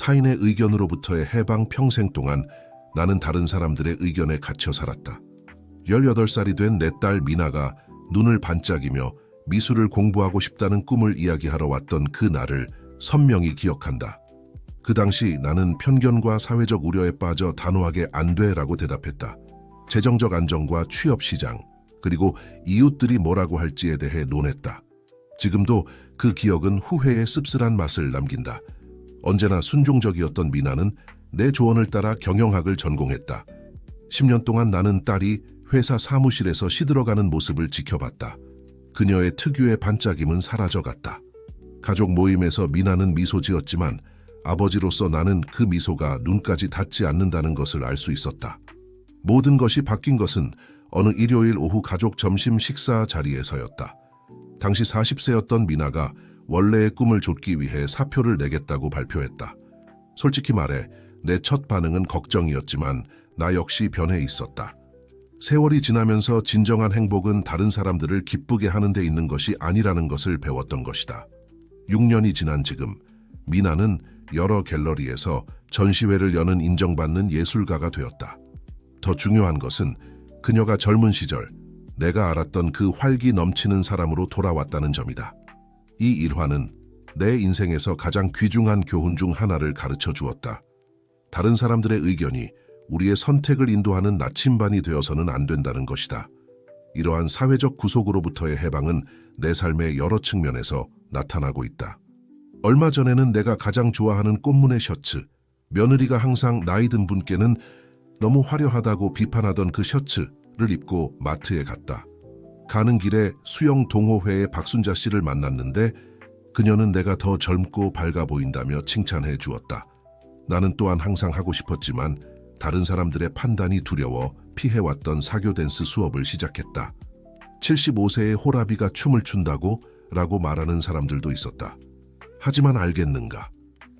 타인의 의견으로부터의 해방 평생 동안 나는 다른 사람들의 의견에 갇혀 살았다. 18살이 된 내 딸 미나가 눈을 반짝이며 미술을 공부하고 싶다는 꿈을 이야기하러 왔던 그 날을 선명히 기억한다. 그 당시 나는 편견과 사회적 우려에 빠져 단호하게 안 돼라고 대답했다. 재정적 안정과 취업 시장, 그리고 이웃들이 뭐라고 할지에 대해 논했다. 지금도 그 기억은 후회의 씁쓸한 맛을 남긴다. 언제나 순종적이었던 미나는 내 조언을 따라 경영학을 전공했다. 10년 동안 나는 딸이 회사 사무실에서 시들어가는 모습을 지켜봤다. 그녀의 특유의 반짝임은 사라져갔다. 가족 모임에서 미나는 미소 지었지만 아버지로서 나는 그 미소가 눈까지 닿지 않는다는 것을 알 수 있었다. 모든 것이 바뀐 것은 어느 일요일 오후 가족 점심 식사 자리에서였다. 당시 40세였던 미나가 원래의 꿈을 좇기 위해 사표를 내겠다고 발표했다. 솔직히 말해 내 첫 반응은 걱정이었지만 나 역시 변해 있었다. 세월이 지나면서 진정한 행복은 다른 사람들을 기쁘게 하는 데 있는 것이 아니라는 것을 배웠던 것이다. 6년이 지난 지금 미나는 여러 갤러리에서 전시회를 여는 인정받는 예술가가 되었다. 더 중요한 것은 그녀가 젊은 시절 내가 알았던 그 활기 넘치는 사람으로 돌아왔다는 점이다. 이 일화는 내 인생에서 가장 귀중한 교훈 중 하나를 가르쳐 주었다. 다른 사람들의 의견이 우리의 선택을 인도하는 나침반이 되어서는 안 된다는 것이다. 이러한 사회적 구속으로부터의 해방은 내 삶의 여러 측면에서 나타나고 있다. 얼마 전에는 내가 가장 좋아하는 꽃무늬 셔츠, 며느리가 항상 나이 든 분께는 너무 화려하다고 비판하던 그 셔츠를 입고 마트에 갔다. 가는 길에 수영 동호회의 박순자 씨를 만났는데 그녀는 내가 더 젊고 밝아 보인다며 칭찬해 주었다. 나는 또한 항상 하고 싶었지만 다른 사람들의 판단이 두려워 피해왔던 사교 댄스 수업을 시작했다. 75세의 호라비가 춤을 춘다고? 라고 말하는 사람들도 있었다. 하지만 알겠는가?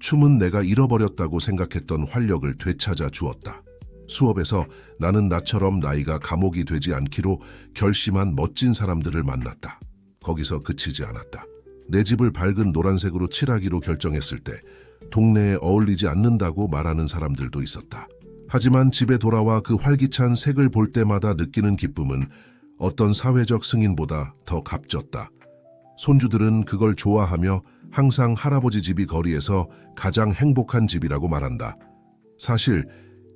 춤은 내가 잃어버렸다고 생각했던 활력을 되찾아 주었다. 수업에서 나는 나처럼 나이가 감옥이 되지 않기로 결심한 멋진 사람들을 만났다. 거기서 그치지 않았다. 내 집을 밝은 노란색으로 칠하기로 결정했을 때 동네에 어울리지 않는다고 말하는 사람들도 있었다. 하지만 집에 돌아와 그 활기찬 색을 볼 때마다 느끼는 기쁨은 어떤 사회적 승인보다 더 값졌다. 손주들은 그걸 좋아하며 항상 할아버지 집이 거리에서 가장 행복한 집이라고 말한다. 사실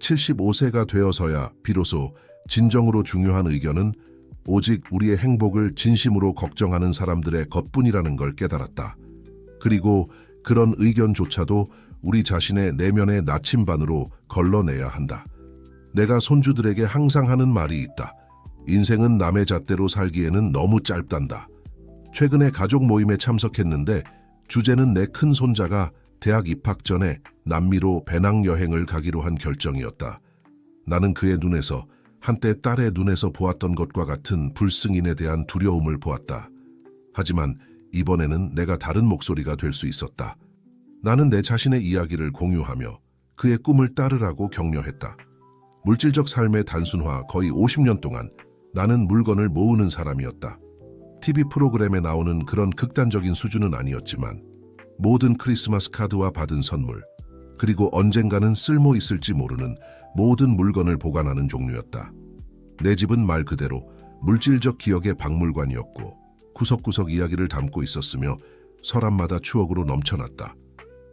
75세가 되어서야 비로소 진정으로 중요한 의견은 오직 우리의 행복을 진심으로 걱정하는 사람들의 것뿐이라는 걸 깨달았다. 그리고 그런 의견조차도 우리 자신의 내면의 나침반으로 걸러내야 한다. 내가 손주들에게 항상 하는 말이 있다. 인생은 남의 잣대로 살기에는 너무 짧단다. 최근에 가족 모임에 참석했는데 주제는 내 큰 손자가 대학 입학 전에 남미로 배낭여행을 가기로 한 결정이었다. 나는 그의 눈에서 한때 딸의 눈에서 보았던 것과 같은 불승인에 대한 두려움을 보았다. 하지만 이번에는 내가 다른 목소리가 될 수 있었다. 나는 내 자신의 이야기를 공유하며 그의 꿈을 따르라고 격려했다. 물질적 삶의 단순화 거의 50년 동안 나는 물건을 모으는 사람이었다. TV 프로그램에 나오는 그런 극단적인 수준은 아니었지만 모든 크리스마스 카드와 받은 선물, 그리고 언젠가는 쓸모 있을지 모르는 모든 물건을 보관하는 종류였다. 내 집은 말 그대로 물질적 기억의 박물관이었고 구석구석 이야기를 담고 있었으며 서랍마다 추억으로 넘쳐났다.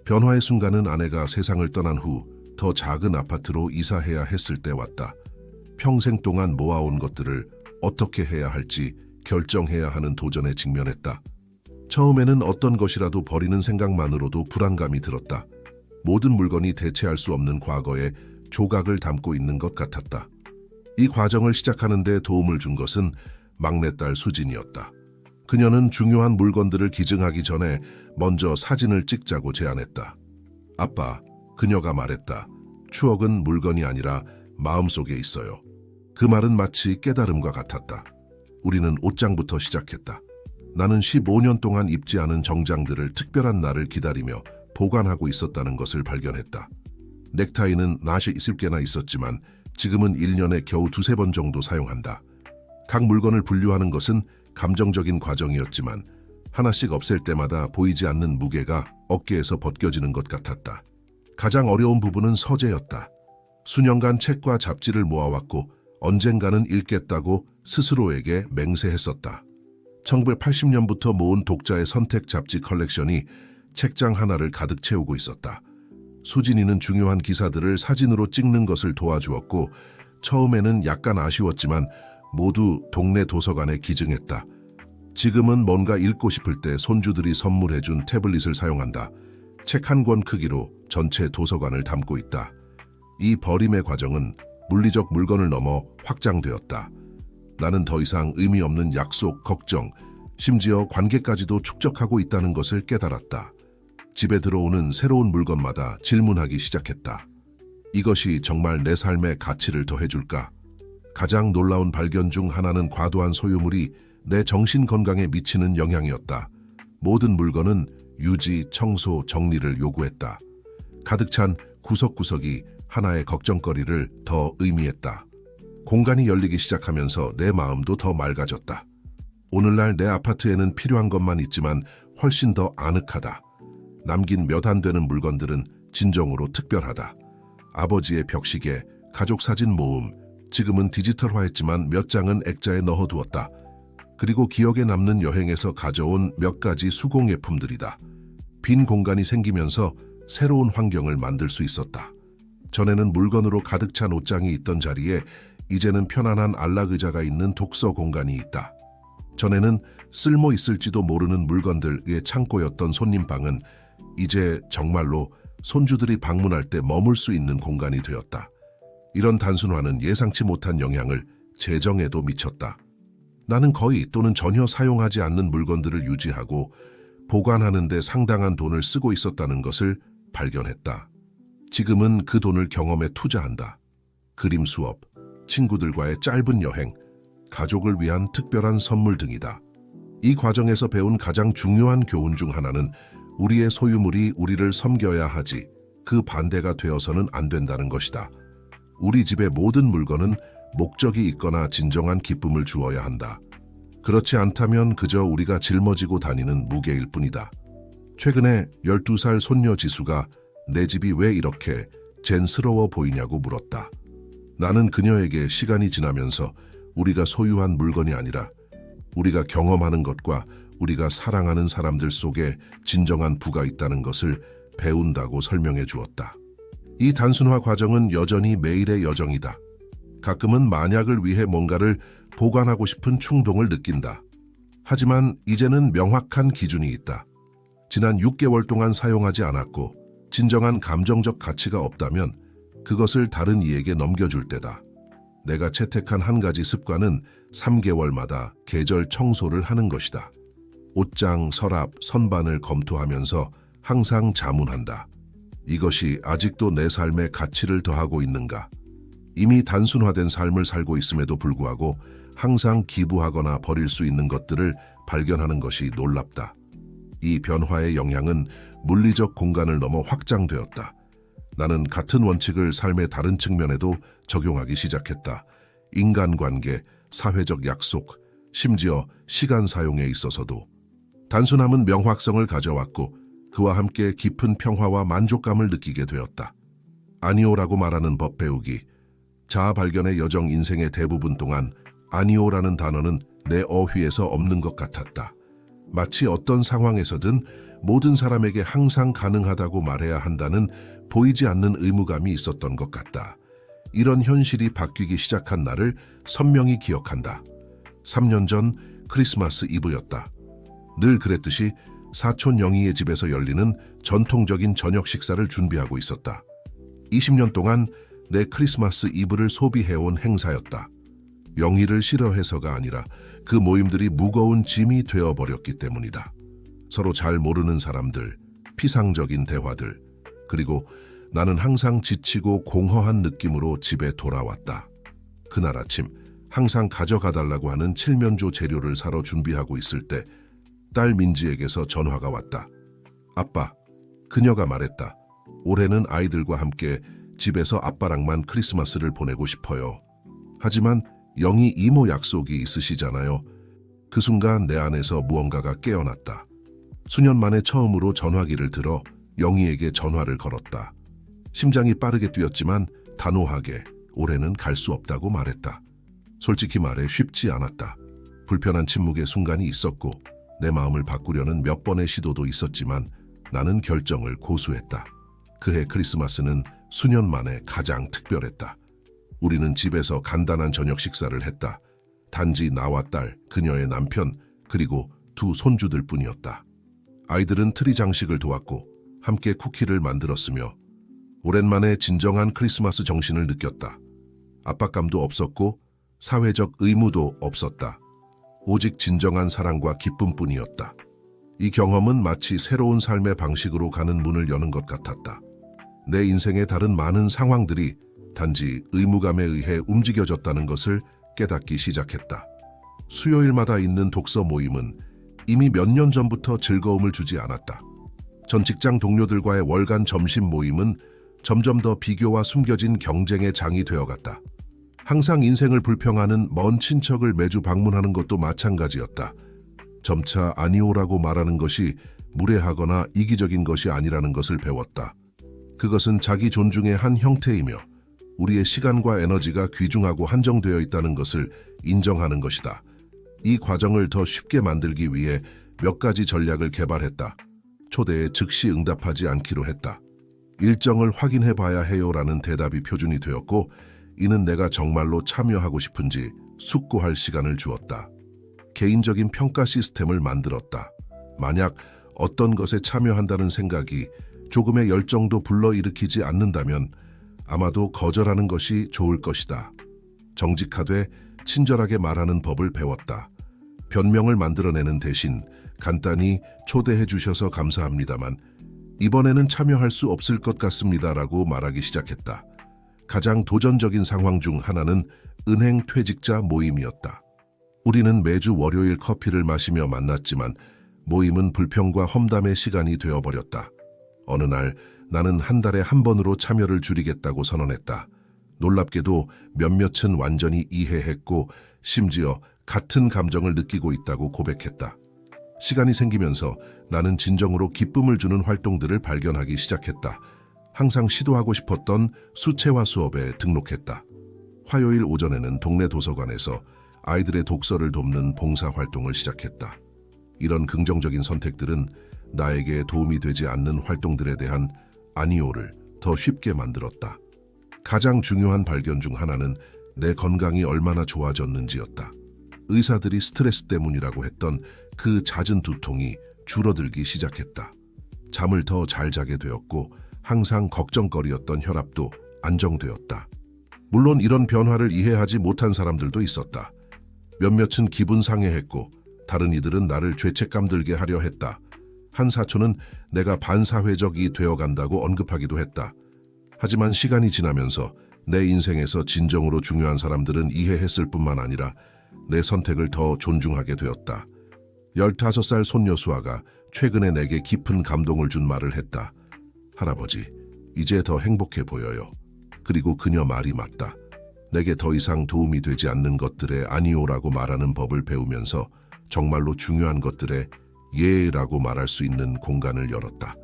변화의 순간은 아내가 세상을 떠난 후 더 작은 아파트로 이사해야 했을 때 왔다. 평생 동안 모아온 것들을 어떻게 해야 할지 결정해야 하는 도전에 직면했다. 처음에는 어떤 것이라도 버리는 생각만으로도 불안감이 들었다. 모든 물건이 대체할 수 없는 과거에 조각을 담고 있는 것 같았다. 이 과정을 시작하는 데 도움을 준 것은 막내딸 수진이었다. 그녀는 중요한 물건들을 기증하기 전에 먼저 사진을 찍자고 제안했다. 아빠, 그녀가 말했다. 추억은 물건이 아니라 마음속에 있어요. 그 말은 마치 깨달음과 같았다. 우리는 옷장부터 시작했다. 나는 15년 동안 입지 않은 정장들을 특별한 날을 기다리며 보관하고 있었다는 것을 발견했다. 넥타이는 낫이 있을 꽤나 있었지만 지금은 1년에 겨우 2~3번 정도 사용한다. 각 물건을 분류하는 것은 감정적인 과정이었지만 하나씩 없앨 때마다 보이지 않는 무게가 어깨에서 벗겨지는 것 같았다. 가장 어려운 부분은 서재였다. 수년간 책과 잡지를 모아왔고 언젠가는 읽겠다고 스스로에게 맹세했었다. 1980년부터 모은 독자의 선택 잡지 컬렉션이 책장 하나를 가득 채우고 있었다. 수진이는 중요한 기사들을 사진으로 찍는 것을 도와주었고 처음에는 약간 아쉬웠지만 모두 동네 도서관에 기증했다. 지금은 뭔가 읽고 싶을 때 손주들이 선물해준 태블릿을 사용한다. 책 한 권 크기로 전체 도서관을 담고 있다. 이 버림의 과정은 물리적 물건을 넘어 확장되었다. 나는 더 이상 의미 없는 약속, 걱정, 심지어 관계까지도 축적하고 있다는 것을 깨달았다. 집에 들어오는 새로운 물건마다 질문하기 시작했다. 이것이 정말 내 삶에 가치를 더해줄까? 가장 놀라운 발견 중 하나는 과도한 소유물이 내 정신 건강에 미치는 영향이었다. 모든 물건은 유지, 청소, 정리를 요구했다. 가득 찬 구석구석이 하나의 걱정거리를 더 의미했다. 공간이 열리기 시작하면서 내 마음도 더 맑아졌다. 오늘날 내 아파트에는 필요한 것만 있지만 훨씬 더 아늑하다. 남긴 몇 안 되는 물건들은 진정으로 특별하다. 아버지의 벽시계, 가족 사진 모음, 지금은 디지털화했지만 몇 장은 액자에 넣어두었다. 그리고 기억에 남는 여행에서 가져온 몇 가지 수공예품들이다. 빈 공간이 생기면서 새로운 환경을 만들 수 있었다. 전에는 물건으로 가득 찬 옷장이 있던 자리에 이제는 편안한 안락의자가 있는 독서 공간이 있다. 전에는 쓸모 있을지도 모르는 물건들의 창고였던 손님방은 이제 정말로 손주들이 방문할 때 머물 수 있는 공간이 되었다. 이런 단순화는 예상치 못한 영향을 재정에도 미쳤다. 나는 거의 또는 전혀 사용하지 않는 물건들을 유지하고 보관하는 데 상당한 돈을 쓰고 있었다는 것을 발견했다. 지금은 그 돈을 경험에 투자한다. 그림 수업, 친구들과의 짧은 여행, 가족을 위한 특별한 선물 등이다. 이 과정에서 배운 가장 중요한 교훈 중 하나는 우리의 소유물이 우리를 섬겨야 하지 그 반대가 되어서는 안 된다는 것이다. 우리 집의 모든 물건은 목적이 있거나 진정한 기쁨을 주어야 한다. 그렇지 않다면 그저 우리가 짊어지고 다니는 무게일 뿐이다. 최근에 12살 손녀 지수가 내 집이 왜 이렇게 젠스러워 보이냐고 물었다. 나는 그녀에게 시간이 지나면서 우리가 소유한 물건이 아니라 우리가 경험하는 것과 우리가 사랑하는 사람들 속에 진정한 부가 있다는 것을 배운다고 설명해 주었다. 이 단순화 과정은 여전히 매일의 여정이다. 가끔은 만약을 위해 뭔가를 보관하고 싶은 충동을 느낀다. 하지만 이제는 명확한 기준이 있다. 지난 6개월 동안 사용하지 않았고 진정한 감정적 가치가 없다면 그것을 다른 이에게 넘겨줄 때다. 내가 채택한 한 가지 습관은 3개월마다 계절 청소를 하는 것이다. 옷장, 서랍, 선반을 검토하면서 항상 자문한다. 이것이 아직도 내 삶에 가치를 더하고 있는가? 이미 단순화된 삶을 살고 있음에도 불구하고 항상 기부하거나 버릴 수 있는 것들을 발견하는 것이 놀랍다. 이 변화의 영향은 물리적 공간을 넘어 확장되었다. 나는 같은 원칙을 삶의 다른 측면에도 적용하기 시작했다. 인간관계, 사회적 약속, 심지어 시간 사용에 있어서도. 단순함은 명확성을 가져왔고 그와 함께 깊은 평화와 만족감을 느끼게 되었다. 아니오라고 말하는 법 배우기. 자아 발견의 여정 인생의 대부분 동안 아니오라는 단어는 내 어휘에서 없는 것 같았다. 마치 어떤 상황에서든 모든 사람에게 항상 가능하다고 말해야 한다는 보이지 않는 의무감이 있었던 것 같다. 이런 현실이 바뀌기 시작한 날을 선명히 기억한다. 3년 전 크리스마스 이브였다. 늘 그랬듯이 사촌 영희의 집에서 열리는 전통적인 저녁 식사를 준비하고 있었다. 20년 동안 내 크리스마스 이브를 소비해온 행사였다. 영희를 싫어해서가 아니라 그 모임들이 무거운 짐이 되어버렸기 때문이다. 서로 잘 모르는 사람들, 피상적인 대화들, 그리고 나는 항상 지치고 공허한 느낌으로 집에 돌아왔다. 그날 아침 항상 가져가달라고 하는 칠면조 재료를 사러 준비하고 있을 때 딸 민지에게서 전화가 왔다. 아빠, 그녀가 말했다. 올해는 아이들과 함께 집에서 아빠랑만 크리스마스를 보내고 싶어요. 하지만 영희 이모 약속이 있으시잖아요. 그 순간 내 안에서 무언가가 깨어났다. 수년 만에 처음으로 전화기를 들어 영희에게 전화를 걸었다. 심장이 빠르게 뛰었지만 단호하게 올해는 갈 수 없다고 말했다. 솔직히 말해 쉽지 않았다. 불편한 침묵의 순간이 있었고 내 마음을 바꾸려는 몇 번의 시도도 있었지만 나는 결정을 고수했다. 그해 크리스마스는 수년 만에 가장 특별했다. 우리는 집에서 간단한 저녁 식사를 했다. 단지 나와 딸, 그녀의 남편, 그리고 두 손주들 뿐이었다. 아이들은 트리 장식을 도왔고 함께 쿠키를 만들었으며 오랜만에 진정한 크리스마스 정신을 느꼈다. 압박감도 없었고 사회적 의무도 없었다. 오직 진정한 사랑과 기쁨뿐이었다. 이 경험은 마치 새로운 삶의 방식으로 가는 문을 여는 것 같았다. 내 인생의 다른 많은 상황들이 단지 의무감에 의해 움직여졌다는 것을 깨닫기 시작했다. 수요일마다 있는 독서 모임은 이미 몇 년 전부터 즐거움을 주지 않았다. 전 직장 동료들과의 월간 점심 모임은 점점 더 비교와 숨겨진 경쟁의 장이 되어갔다. 항상 인생을 불평하는 먼 친척을 매주 방문하는 것도 마찬가지였다. 점차 아니오라고 말하는 것이 무례하거나 이기적인 것이 아니라는 것을 배웠다. 그것은 자기 존중의 한 형태이며 우리의 시간과 에너지가 귀중하고 한정되어 있다는 것을 인정하는 것이다. 이 과정을 더 쉽게 만들기 위해 몇 가지 전략을 개발했다. 초대에 즉시 응답하지 않기로 했다. 일정을 확인해 봐야 해요라는 대답이 표준이 되었고 이는 내가 정말로 참여하고 싶은지 숙고할 시간을 주었다. 개인적인 평가 시스템을 만들었다. 만약 어떤 것에 참여한다는 생각이 조금의 열정도 불러일으키지 않는다면 아마도 거절하는 것이 좋을 것이다. 정직하되 친절하게 말하는 법을 배웠다. 변명을 만들어내는 대신 간단히 초대해 주셔서 감사합니다만 이번에는 참여할 수 없을 것 같습니다라고 말하기 시작했다. 가장 도전적인 상황 중 하나는 은행 퇴직자 모임이었다. 우리는 매주 월요일 커피를 마시며 만났지만 모임은 불평과 험담의 시간이 되어버렸다. 어느 날 나는 한 달에 한 번으로 참여를 줄이겠다고 선언했다. 놀랍게도 몇몇은 완전히 이해했고 심지어 같은 감정을 느끼고 있다고 고백했다. 시간이 생기면서 나는 진정으로 기쁨을 주는 활동들을 발견하기 시작했다. 항상 시도하고 싶었던 수채화 수업에 등록했다. 화요일 오전에는 동네 도서관에서 아이들의 독서를 돕는 봉사활동을 시작했다. 이런 긍정적인 선택들은 나에게 도움이 되지 않는 활동들에 대한 아니오를 더 쉽게 만들었다. 가장 중요한 발견 중 하나는 내 건강이 얼마나 좋아졌는지였다. 의사들이 스트레스 때문이라고 했던 그 잦은 두통이 줄어들기 시작했다. 잠을 더 잘 자게 되었고 항상 걱정거리였던 혈압도 안정되었다. 물론 이런 변화를 이해하지 못한 사람들도 있었다. 몇몇은 기분 상해했고 다른 이들은 나를 죄책감 들게 하려 했다. 한 사촌은 내가 반사회적이 되어간다고 언급하기도 했다. 하지만 시간이 지나면서 내 인생에서 진정으로 중요한 사람들은 이해했을 뿐만 아니라 내 선택을 더 존중하게 되었다. 15살 손녀 수아가 최근에 내게 깊은 감동을 준 말을 했다. 할아버지, 이제 더 행복해 보여요. 그리고 그녀 말이 맞다. 내게 더 이상 도움이 되지 않는 것들에 아니오라고 말하는 법을 배우면서 정말로 중요한 것들에 예라고 말할 수 있는 공간을 열었다.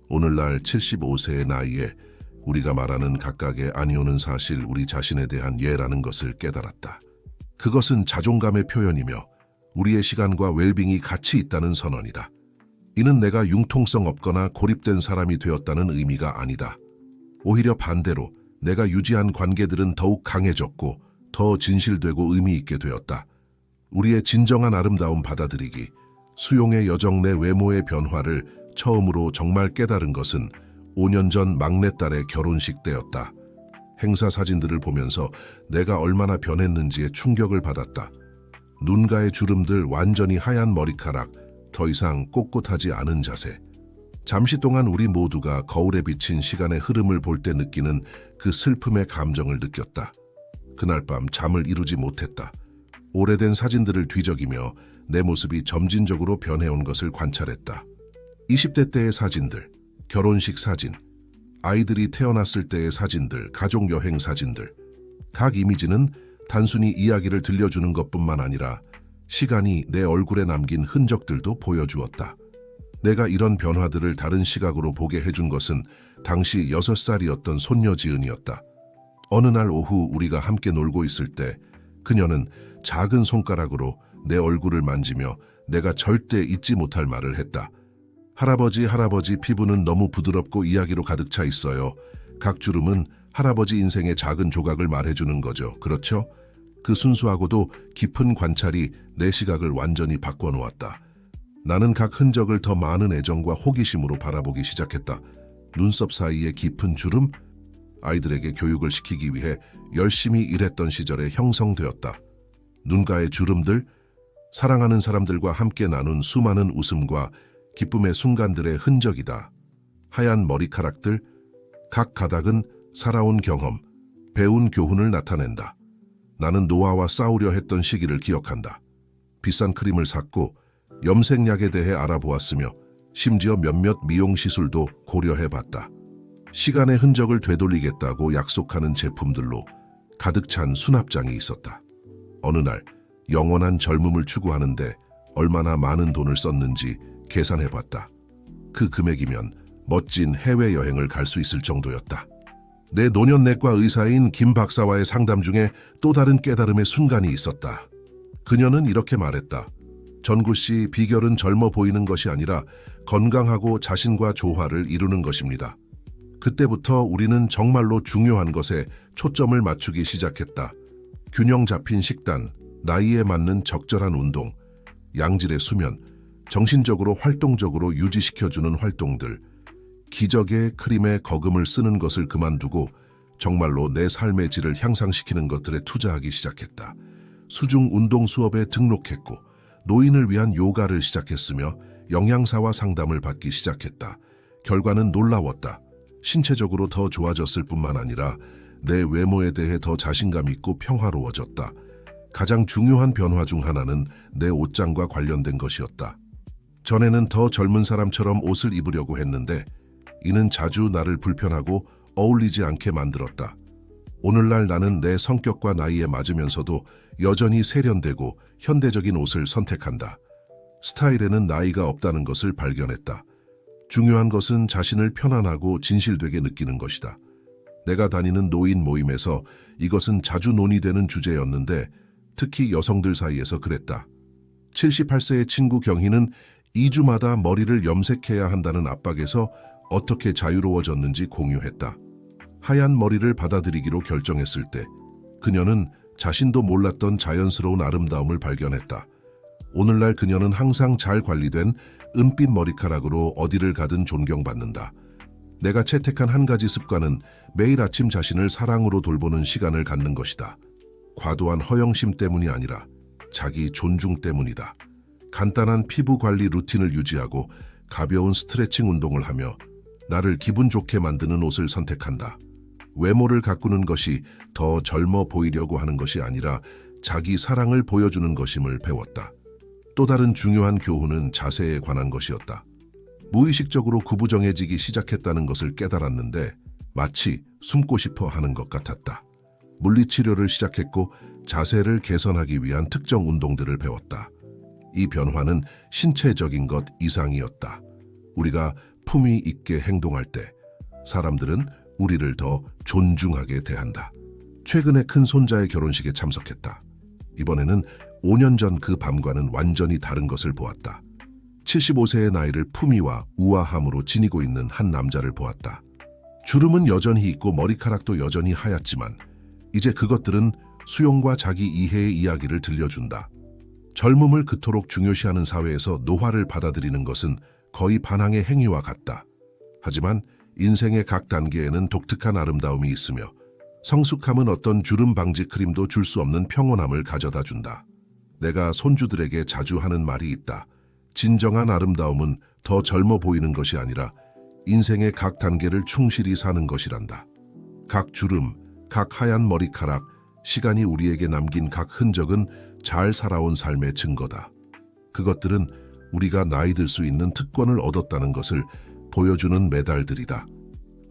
오늘날 75세의 나이에 우리가 말하는 각각의 아니오는 사실 우리 자신에 대한 예라는 것을 깨달았다. 그것은 자존감의 표현이며 우리의 시간과 웰빙이 같이 있다는 선언이다. 이는 내가 융통성 없거나 고립된 사람이 되었다는 의미가 아니다. 오히려 반대로 내가 유지한 관계들은 더욱 강해졌고 더 진실되고 의미 있게 되었다. 우리의 진정한 아름다움 받아들이기, 수용의 여정 내 외모의 변화를 처음으로 정말 깨달은 것은 5년 전 막내딸의 결혼식 때였다. 행사 사진들을 보면서 내가 얼마나 변했는지에 충격을 받았다. 눈가의 주름들, 완전히 하얀 머리카락, 더 이상 꼿꼿하지 않은 자세. 잠시 동안 우리 모두가 거울에 비친 시간의 흐름을 볼 때 느끼는 그 슬픔의 감정을 느꼈다. 그날 밤 잠을 이루지 못했다. 오래된 사진들을 뒤적이며 내 모습이 점진적으로 변해온 것을 관찰했다. 20대 때의 사진들, 결혼식 사진, 아이들이 태어났을 때의 사진들, 가족 여행 사진들. 각 이미지는 단순히 이야기를 들려주는 것뿐만 아니라 시간이 내 얼굴에 남긴 흔적들도 보여주었다. 내가 이런 변화들을 다른 시각으로 보게 해준 것은 당시 6살이었던 손녀 지은이었다. 어느 날 오후 우리가 함께 놀고 있을 때 그녀는 작은 손가락으로 내 얼굴을 만지며 내가 절대 잊지 못할 말을 했다. 할아버지, 할아버지, 피부는 너무 부드럽고 이야기로 가득 차 있어요. 각 주름은 할아버지 인생의 작은 조각을 말해주는 거죠. 그렇죠? 그 순수하고도 깊은 관찰이 내 시각을 완전히 바꿔놓았다. 나는 각 흔적을 더 많은 애정과 호기심으로 바라보기 시작했다. 눈썹 사이의 깊은 주름? 아이들에게 교육을 시키기 위해 열심히 일했던 시절에 형성되었다. 눈가의 주름들? 사랑하는 사람들과 함께 나눈 수많은 웃음과 기쁨의 순간들의 흔적이다. 하얀 머리카락들? 각 가닥은 살아온 경험, 배운 교훈을 나타낸다. 나는 노화와 싸우려 했던 시기를 기억한다. 비싼 크림을 샀고 염색약에 대해 알아보았으며 심지어 몇몇 미용 시술도 고려해봤다. 시간의 흔적을 되돌리겠다고 약속하는 제품들로 가득 찬 수납장이 있었다. 어느 날 영원한 젊음을 추구하는데 얼마나 많은 돈을 썼는지 계산해봤다. 그 금액이면 멋진 해외여행을 갈 수 있을 정도였다. 내 노년내과 의사인 김 박사와의 상담 중에 또 다른 깨달음의 순간이 있었다. 그녀는 이렇게 말했다. 전구 씨, 비결은 젊어 보이는 것이 아니라 건강하고 자신과 조화를 이루는 것입니다. 그때부터 우리는 정말로 중요한 것에 초점을 맞추기 시작했다. 균형 잡힌 식단, 나이에 맞는 적절한 운동, 양질의 수면, 정신적으로 활동적으로 유지시켜주는 활동들, 기적의 크림에 거금을 쓰는 것을 그만두고 정말로 내 삶의 질을 향상시키는 것들에 투자하기 시작했다. 수중 운동 수업에 등록했고 노인을 위한 요가를 시작했으며 영양사와 상담을 받기 시작했다. 결과는 놀라웠다. 신체적으로 더 좋아졌을 뿐만 아니라 내 외모에 대해 더 자신감 있고 평화로워졌다. 가장 중요한 변화 중 하나는 내 옷장과 관련된 것이었다. 전에는 더 젊은 사람처럼 옷을 입으려고 했는데 이는 자주 나를 불편하고 어울리지 않게 만들었다. 오늘날 나는 내 성격과 나이에 맞으면서도 여전히 세련되고 현대적인 옷을 선택한다. 스타일에는 나이가 없다는 것을 발견했다. 중요한 것은 자신을 편안하고 진실되게 느끼는 것이다. 내가 다니는 노인 모임에서 이것은 자주 논의되는 주제였는데 특히 여성들 사이에서 그랬다. 78세의 친구 경희는 2주마다 머리를 염색해야 한다는 압박에서 어떻게 자유로워졌는지 공유했다. 하얀 머리를 받아들이기로 결정했을 때 그녀는 자신도 몰랐던 자연스러운 아름다움을 발견했다. 오늘날 그녀는 항상 잘 관리된 은빛 머리카락으로 어디를 가든 존경받는다. 내가 채택한 한 가지 습관은 매일 아침 자신을 사랑으로 돌보는 시간을 갖는 것이다. 과도한 허영심 때문이 아니라 자기 존중 때문이다. 간단한 피부 관리 루틴을 유지하고 가벼운 스트레칭 운동을 하며 나를 기분 좋게 만드는 옷을 선택한다. 외모를 가꾸는 것이 더 젊어 보이려고 하는 것이 아니라 자기 사랑을 보여주는 것임을 배웠다. 또 다른 중요한 교훈은 자세에 관한 것이었다. 무의식적으로 구부정해지기 시작했다는 것을 깨달았는데 마치 숨고 싶어 하는 것 같았다. 물리치료를 시작했고 자세를 개선하기 위한 특정 운동들을 배웠다. 이 변화는 신체적인 것 이상이었다. 우리가 품위 있게 행동할 때 사람들은 우리를 더 존중하게 대한다. 최근에 큰 손자의 결혼식에 참석했다. 이번에는 5년 전 그 밤과는 완전히 다른 것을 보았다. 75세의 나이를 품위와 우아함으로 지니고 있는 한 남자를 보았다. 주름은 여전히 있고 머리카락도 여전히 하얗지만 이제 그것들은 수용과 자기 이해의 이야기를 들려준다. 젊음을 그토록 중요시하는 사회에서 노화를 받아들이는 것은 거의 반항의 행위와 같다. 하지만 인생의 각 단계에는 독특한 아름다움이 있으며 성숙함은 어떤 주름 방지 크림도 줄 수 없는 평온함을 가져다 준다. 내가 손주들에게 자주 하는 말이 있다. 진정한 아름다움은 더 젊어 보이는 것이 아니라 인생의 각 단계를 충실히 사는 것이란다. 각 주름, 각 하얀 머리카락, 시간이 우리에게 남긴 각 흔적은 잘 살아온 삶의 증거다. 그것들은 우리가 나이 들 수 있는 특권을 얻었다는 것을 보여주는 메달들이다.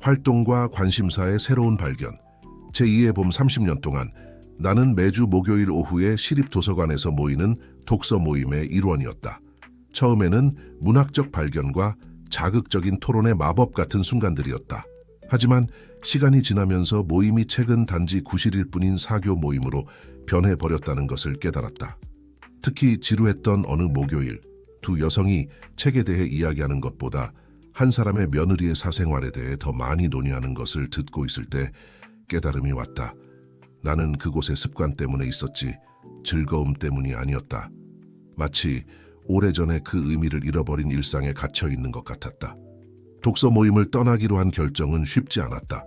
활동과 관심사의 새로운 발견. 제2의 봄 30년 동안 나는 매주 목요일 오후에 시립도서관에서 모이는 독서 모임의 일원이었다. 처음에는 문학적 발견과 자극적인 토론의 마법 같은 순간들이었다. 하지만 시간이 지나면서 모임이 최근 단지 9일일 뿐인 사교 모임으로 변해버렸다는 것을 깨달았다. 특히 지루했던 어느 목요일, 두 여성이 책에 대해 이야기하는 것보다 한 사람의 며느리의 사생활에 대해 더 많이 논의하는 것을 듣고 있을 때 깨달음이 왔다. 나는 그곳의 습관 때문에 있었지 즐거움 때문이 아니었다. 마치 오래전에 그 의미를 잃어버린 일상에 갇혀 있는 것 같았다. 독서 모임을 떠나기로 한 결정은 쉽지 않았다.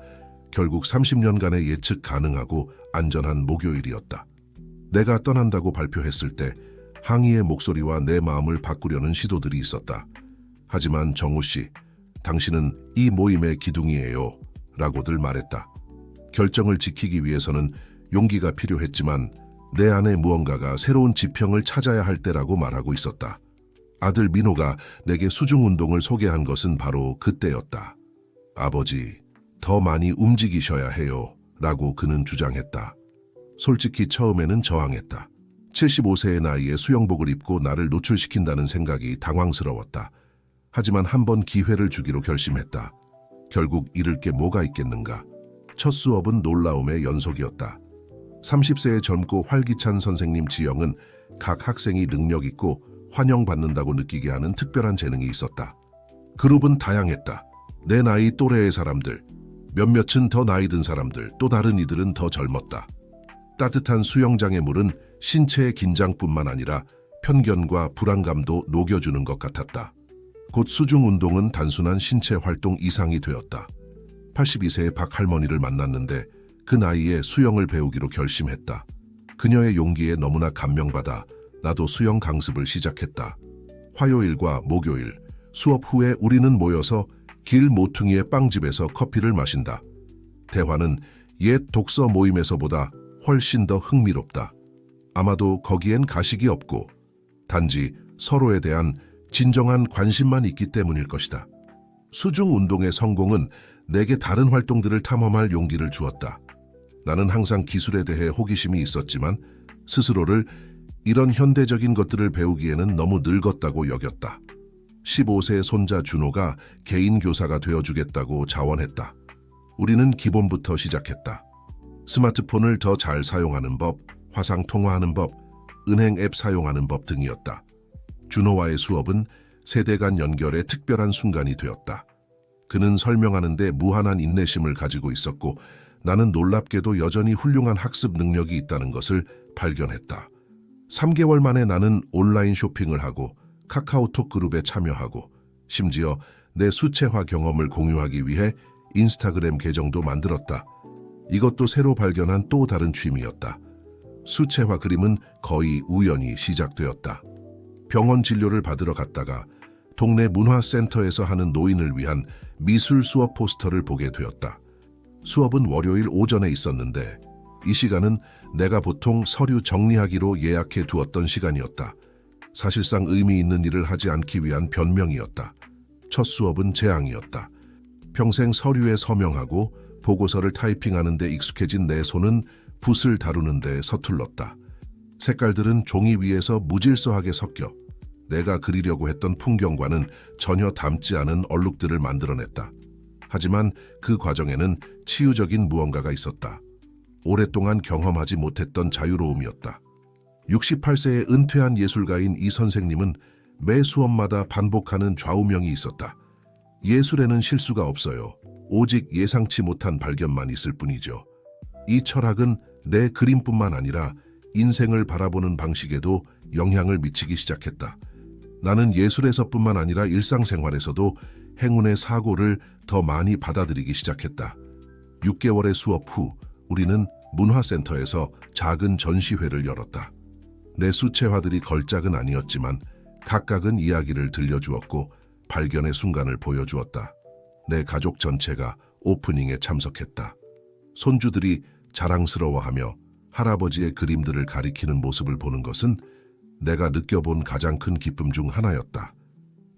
결국 30년간의 예측 가능하고 안전한 목요일이었다. 내가 떠난다고 발표했을 때 항의의 목소리와 내 마음을 바꾸려는 시도들이 있었다. 하지만 정우 씨, 당신은 이 모임의 기둥이에요 라고들 말했다. 결정을 지키기 위해서는 용기가 필요했지만 내 안에 무언가가 새로운 지평을 찾아야 할 때라고 말하고 있었다. 아들 민호가 내게 수중운동을 소개한 것은 바로 그때였다. 아버지, 더 많이 움직이셔야 해요 라고 그는 주장했다. 솔직히 처음에는 저항했다. 75세의 나이에 수영복을 입고 나를 노출시킨다는 생각이 당황스러웠다. 하지만 한 번 기회를 주기로 결심했다. 결국 잃을 게 뭐가 있겠는가. 첫 수업은 놀라움의 연속이었다. 30세의 젊고 활기찬 선생님 지영은 각 학생이 능력 있고 환영받는다고 느끼게 하는 특별한 재능이 있었다. 그룹은 다양했다. 내 나이 또래의 사람들, 몇몇은 더 나이 든 사람들, 또 다른 이들은 더 젊었다. 따뜻한 수영장의 물은 신체의 긴장뿐만 아니라 편견과 불안감도 녹여주는 것 같았다. 곧 수중 운동은 단순한 신체 활동 이상이 되었다. 82세의 박 할머니를 만났는데 그 나이에 수영을 배우기로 결심했다. 그녀의 용기에 너무나 감명받아 나도 수영 강습을 시작했다. 화요일과 목요일, 수업 후에 우리는 모여서 길 모퉁이의 빵집에서 커피를 마신다. 대화는 옛 독서 모임에서보다 훨씬 더 흥미롭다. 아마도 거기엔 가식이 없고 단지 서로에 대한 진정한 관심만 있기 때문일 것이다. 수중 운동의 성공은 내게 다른 활동들을 탐험할 용기를 주었다. 나는 항상 기술에 대해 호기심이 있었지만 스스로를 이런 현대적인 것들을 배우기에는 너무 늙었다고 여겼다. 15세 손자 준호가 개인 교사가 되어주겠다고 자원했다. 우리는 기본부터 시작했다. 스마트폰을 더 잘 사용하는 법, 화상 통화하는 법, 은행 앱 사용하는 법 등이었다. 준호와의 수업은 세대 간 연결의 특별한 순간이 되었다. 그는 설명하는데 무한한 인내심을 가지고 있었고 나는 놀랍게도 여전히 훌륭한 학습 능력이 있다는 것을 발견했다. 3개월 만에 나는 온라인 쇼핑을 하고 카카오톡 그룹에 참여하고 심지어 내 수채화 경험을 공유하기 위해 인스타그램 계정도 만들었다. 이것도 새로 발견한 또 다른 취미였다. 수채화 그림은 거의 우연히 시작되었다. 병원 진료를 받으러 갔다가 동네 문화센터에서 하는 노인을 위한 미술 수업 포스터를 보게 되었다. 수업은 월요일 오전에 있었는데 이 시간은 내가 보통 서류 정리하기로 예약해 두었던 시간이었다. 사실상 의미 있는 일을 하지 않기 위한 변명이었다. 첫 수업은 재앙이었다. 평생 서류에 서명하고 보고서를 타이핑하는 데 익숙해진 내 손은 붓을 다루는 데 서툴렀다. 색깔들은 종이 위에서 무질서하게 섞여 내가 그리려고 했던 풍경과는 전혀 닮지 않은 얼룩들을 만들어냈다. 하지만 그 과정에는 치유적인 무언가가 있었다. 오랫동안 경험하지 못했던 자유로움이었다. 68세의 은퇴한 예술가인 이 선생님은 매 수업마다 반복하는 좌우명이 있었다. 예술에는 실수가 없어요. 오직 예상치 못한 발견만 있을 뿐이죠. 이 철학은 내 그림뿐만 아니라 인생을 바라보는 방식에도 영향을 미치기 시작했다. 나는 예술에서뿐만 아니라 일상생활에서도 행운의 사고를 더 많이 받아들이기 시작했다. 6개월의 수업 후 우리는 문화센터에서 작은 전시회를 열었다. 내 수채화들이 걸작은 아니었지만 각각은 이야기를 들려주었고 발견의 순간을 보여주었다. 내 가족 전체가 오프닝에 참석했다. 손주들이 자랑스러워하며 할아버지의 그림들을 가리키는 모습을 보는 것은 내가 느껴본 가장 큰 기쁨 중 하나였다.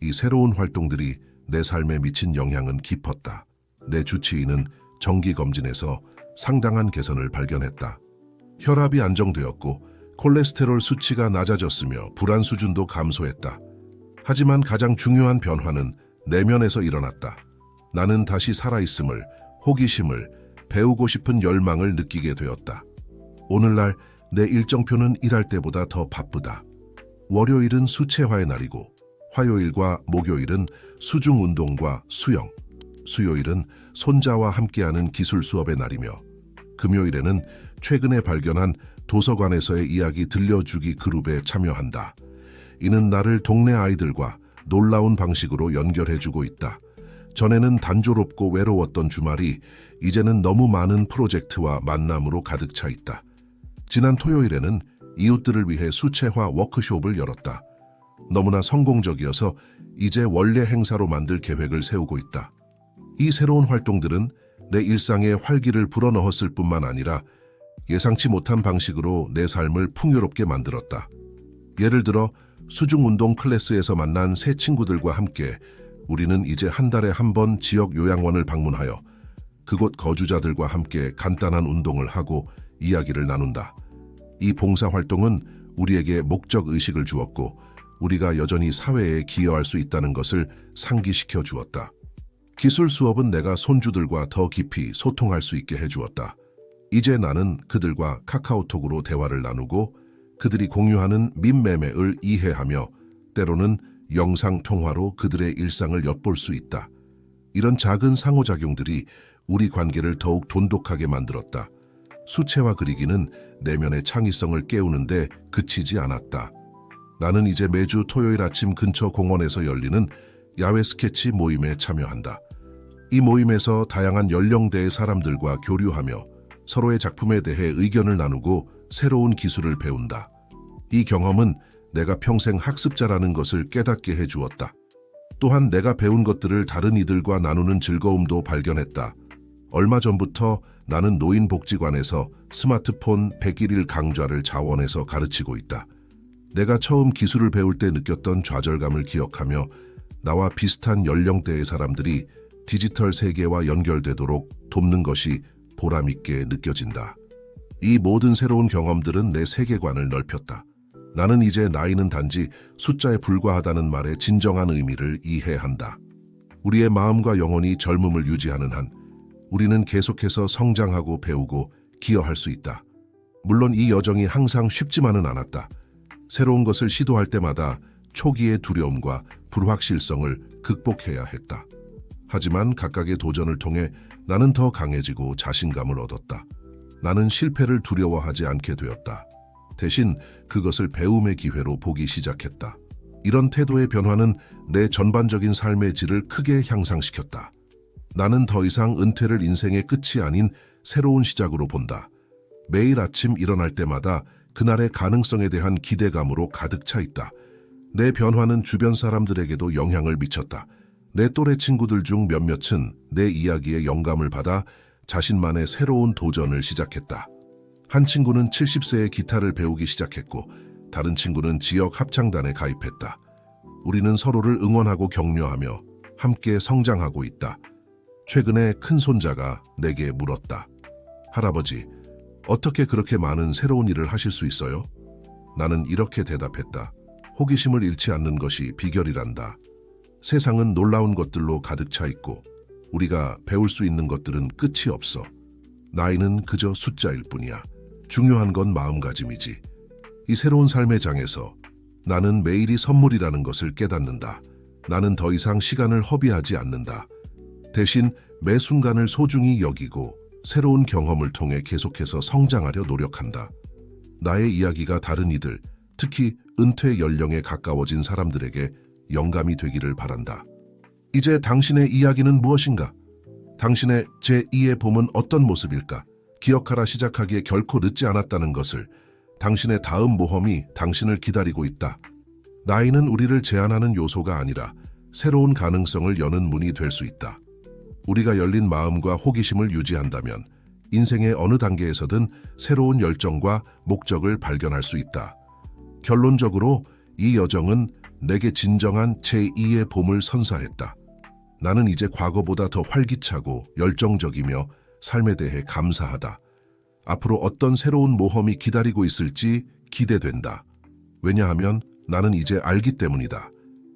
이 새로운 활동들이 내 삶에 미친 영향은 깊었다. 내 주치의는 정기검진에서 상당한 개선을 발견했다. 혈압이 안정되었고 콜레스테롤 수치가 낮아졌으며 불안 수준도 감소했다. 하지만 가장 중요한 변화는 내면에서 일어났다. 나는 다시 살아있음을, 호기심을, 배우고 싶은 열망을 느끼게 되었다. 오늘날 내 일정표는 일할 때보다 더 바쁘다. 월요일은 수채화의 날이고, 화요일과 목요일은 수중 운동과 수영, 수요일은 손자와 함께하는 기술 수업의 날이며, 금요일에는 최근에 발견한 도서관에서의 이야기 들려주기 그룹에 참여한다. 이는 나를 동네 아이들과 놀라운 방식으로 연결해주고 있다. 전에는 단조롭고 외로웠던 주말이 이제는 너무 많은 프로젝트와 만남으로 가득 차 있다. 지난 토요일에는 이웃들을 위해 수채화 워크숍을 열었다. 너무나 성공적이어서 이제 원래 행사로 만들 계획을 세우고 있다. 이 새로운 활동들은 내 일상에 활기를 불어넣었을 뿐만 아니라 예상치 못한 방식으로 내 삶을 풍요롭게 만들었다. 예를 들어 수중 운동 클래스에서 만난 새 친구들과 함께 우리는 이제 한 달에 한 번 지역 요양원을 방문하여 그곳 거주자들과 함께 간단한 운동을 하고 이야기를 나눈다. 이 봉사활동은 우리에게 목적의식을 주었고 우리가 여전히 사회에 기여할 수 있다는 것을 상기시켜 주었다. 기술 수업은 내가 손주들과 더 깊이 소통할 수 있게 해주었다. 이제 나는 그들과 카카오톡으로 대화를 나누고 그들이 공유하는 밈매매를 이해하며 때로는 영상통화로 그들의 일상을 엿볼 수 있다. 이런 작은 상호작용들이 우리 관계를 더욱 돈독하게 만들었다. 수채화 그리기는 내면의 창의성을 깨우는데 그치지 않았다. 나는 이제 매주 토요일 아침 근처 공원에서 열리는 야외 스케치 모임에 참여한다. 이 모임에서 다양한 연령대의 사람들과 교류하며 서로의 작품에 대해 의견을 나누고 새로운 기술을 배운다. 이 경험은 내가 평생 학습자라는 것을 깨닫게 해주었다. 또한 내가 배운 것들을 다른 이들과 나누는 즐거움도 발견했다. 얼마 전부터 나는 노인복지관에서 스마트폰 101일 강좌를 자원해서 가르치고 있다. 내가 처음 기술을 배울 때 느꼈던 좌절감을 기억하며 나와 비슷한 연령대의 사람들이 디지털 세계와 연결되도록 돕는 것이 보람있게 느껴진다. 이 모든 새로운 경험들은 내 세계관을 넓혔다. 나는 이제 나이는 단지 숫자에 불과하다는 말의 진정한 의미를 이해한다. 우리의 마음과 영혼이 젊음을 유지하는 한 우리는 계속해서 성장하고 배우고 기여할 수 있다. 물론 이 여정이 항상 쉽지만은 않았다. 새로운 것을 시도할 때마다 초기의 두려움과 불확실성을 극복해야 했다. 하지만 각각의 도전을 통해 나는 더 강해지고 자신감을 얻었다. 나는 실패를 두려워하지 않게 되었다. 대신 그것을 배움의 기회로 보기 시작했다. 이런 태도의 변화는 내 전반적인 삶의 질을 크게 향상시켰다. 나는 더 이상 은퇴를 인생의 끝이 아닌 새로운 시작으로 본다. 매일 아침 일어날 때마다 그날의 가능성에 대한 기대감으로 가득 차 있다. 내 변화는 주변 사람들에게도 영향을 미쳤다. 내 또래 친구들 중 몇몇은 내 이야기에 영감을 받아 자신만의 새로운 도전을 시작했다. 한 친구는 70세에 기타를 배우기 시작했고 다른 친구는 지역 합창단에 가입했다. 우리는 서로를 응원하고 격려하며 함께 성장하고 있다. 최근에 큰손자가 내게 물었다. 할아버지, 어떻게 그렇게 많은 새로운 일을 하실 수 있어요? 나는 이렇게 대답했다. 호기심을 잃지 않는 것이 비결이란다. 세상은 놀라운 것들로 가득 차 있고 우리가 배울 수 있는 것들은 끝이 없어. 나이는 그저 숫자일 뿐이야. 중요한 건 마음가짐이지. 이 새로운 삶의 장에서 나는 매일이 선물이라는 것을 깨닫는다. 나는 더 이상 시간을 허비하지 않는다. 대신 매 순간을 소중히 여기고 새로운 경험을 통해 계속해서 성장하려 노력한다. 나의 이야기가 다른 이들, 특히 은퇴 연령에 가까워진 사람들에게 영감이 되기를 바란다. 이제 당신의 이야기는 무엇인가? 당신의 제2의 봄은 어떤 모습일까? 기억하라 시작하기에 결코 늦지 않았다는 것을. 당신의 다음 모험이 당신을 기다리고 있다. 나이는 우리를 제한하는 요소가 아니라 새로운 가능성을 여는 문이 될 수 있다. 우리가 열린 마음과 호기심을 유지한다면 인생의 어느 단계에서든 새로운 열정과 목적을 발견할 수 있다. 결론적으로 이 여정은 내게 진정한 제2의 봄을 선사했다. 나는 이제 과거보다 더 활기차고 열정적이며 삶에 대해 감사하다. 앞으로 어떤 새로운 모험이 기다리고 있을지 기대된다. 왜냐하면 나는 이제 알기 때문이다.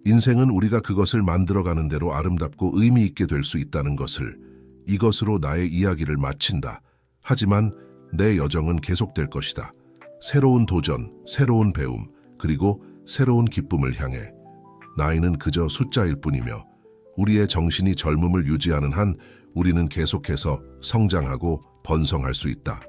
인생은 우리가 그것을 만들어가는 대로 아름답고 의미 있게 될 수 있다는 것을. 이것으로 나의 이야기를 마친다. 하지만 내 여정은 계속될 것이다. 새로운 도전, 새로운 배움, 그리고 새로운 기쁨을 향해. 나이는 그저 숫자일 뿐이며 우리의 정신이 젊음을 유지하는 한 우리는 계속해서 성장하고 번성할 수 있다.